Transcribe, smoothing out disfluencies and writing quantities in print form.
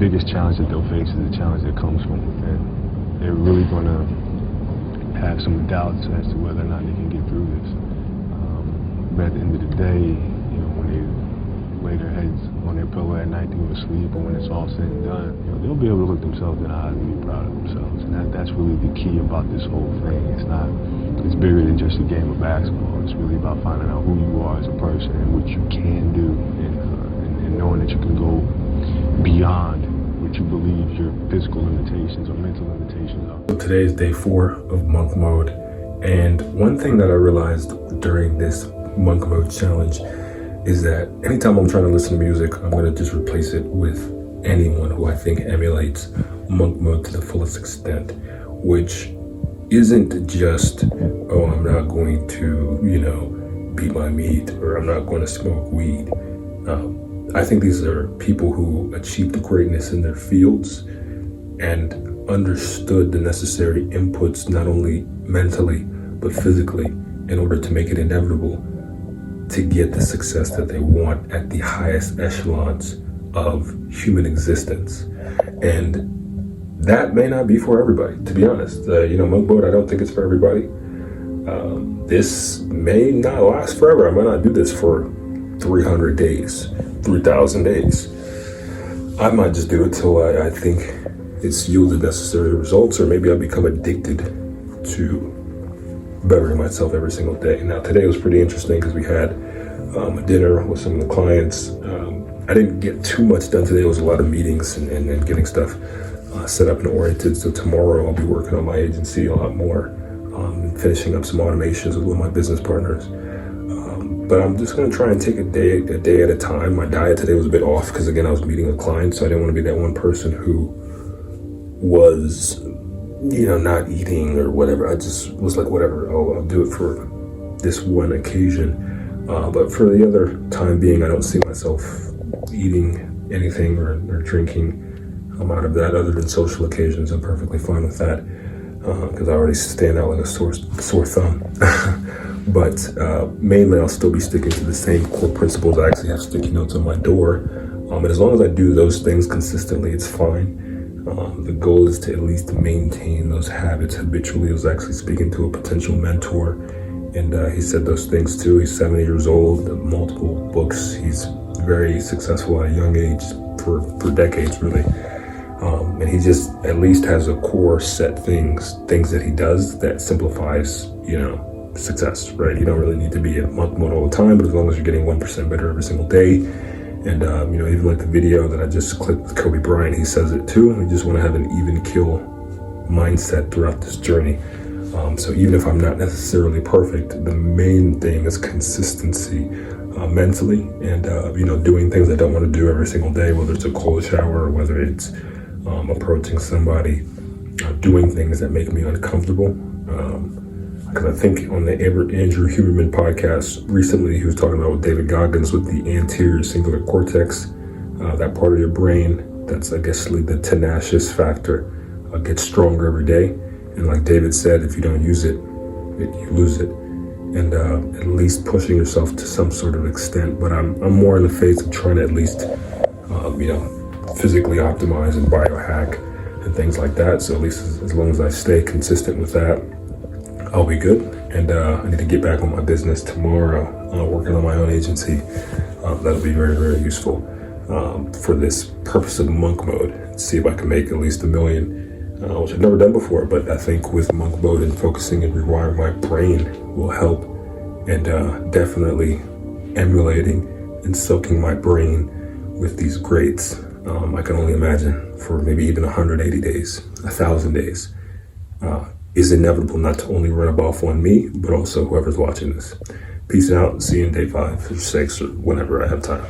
biggest challenge that they'll face is the challenge that comes from within. They're really going to have some doubts as to whether or not they can get through this. But at the end of the day, when they lay their heads on their pillow at night to go to sleep, or when it's all said and done, they'll be able to look themselves in the eyes and be proud of themselves. And that's really the key about this whole thing. It's bigger than just a game of basketball. It's really about finding out who you are as a person and what you can do, and knowing that you can go beyond what you believe your physical limitations or mental limitations are. So today is day 4 of monk mode, and one thing that I realized during this monk mode challenge is that anytime I'm trying to listen to music, I'm going to just replace it with anyone who I think emulates monk mode to the fullest extent, which isn't just, oh, I'm not going to, beat my meat, or I'm not going to smoke weed. I think these are people who achieved greatness in their fields and understood the necessary inputs, not only mentally, but physically, in order to make it inevitable to get the success that they want at the highest echelons of human existence. And that may not be for everybody, to be honest. Monk mode, I don't think it's for everybody. This may not last forever. I might not do this for 300 days, 3,000 days. I might just do it till I think it's yielded necessary results, or maybe I become addicted to bettering myself every single day. Now, today was pretty interesting because we had a dinner with some of the clients. I didn't get too much done today. It was a lot of meetings and getting stuff set up and oriented. So tomorrow I'll be working on my agency a lot more, finishing up some automations with one of my business partners. But I'm just going to try and take a day at a time. My diet today was a bit off because, again, I was meeting with clients, so I didn't want to be that one person who was not eating or whatever. I just was like, whatever, I'll do it for this one occasion. But for the other time being, I don't see myself eating anything or drinking out of that other than social occasions. I'm perfectly fine with that because I already stand out like a sore thumb. But mainly I'll still be sticking to the same core principles. I actually have sticky notes on my door. And as long as I do those things consistently, it's fine. The goal is to at least maintain those habits habitually. I was actually speaking to a potential mentor, and he said those things too. He's 70 years old, multiple books. He's very successful at a young age for decades, really. And he just at least has a core set things that he does that simplifies, success, right? You don't really need to be in monk mode all the time, but as long as you're getting 1% better every single day. And, even like the video that I just clipped with Kobe Bryant, he says it too. We just want to have an even kill mindset throughout this journey. So even if I'm not necessarily perfect, the main thing is consistency mentally and, doing things I don't want to do every single day, whether it's a cold shower or whether it's approaching somebody, doing things that make me uncomfortable. Because I think on the Andrew Huberman podcast recently, he was talking about with David Goggins with the anterior cingulate cortex, that part of your brain that's, I guess, the tenacious factor gets stronger every day. And like David said, if you don't use it, you lose it. And at least pushing yourself to some sort of extent. But I'm more in the phase of trying to at least, physically optimize and biohack and things like that. So at least as long as I stay consistent with that, I'll be good. And I need to get back on my business tomorrow, working on my own agency. That'll be very, very useful for this purpose of monk mode. See if I can make at least $1 million, which I've never done before. But I think with monk mode and focusing and rewiring my brain will help. And definitely emulating and soaking my brain with these greats. I can only imagine for maybe even 180 days, 1,000 days. Is inevitable not to only rub off on me, but also whoever's watching this. Peace out. See you in day 5 or 6 or whenever I have time.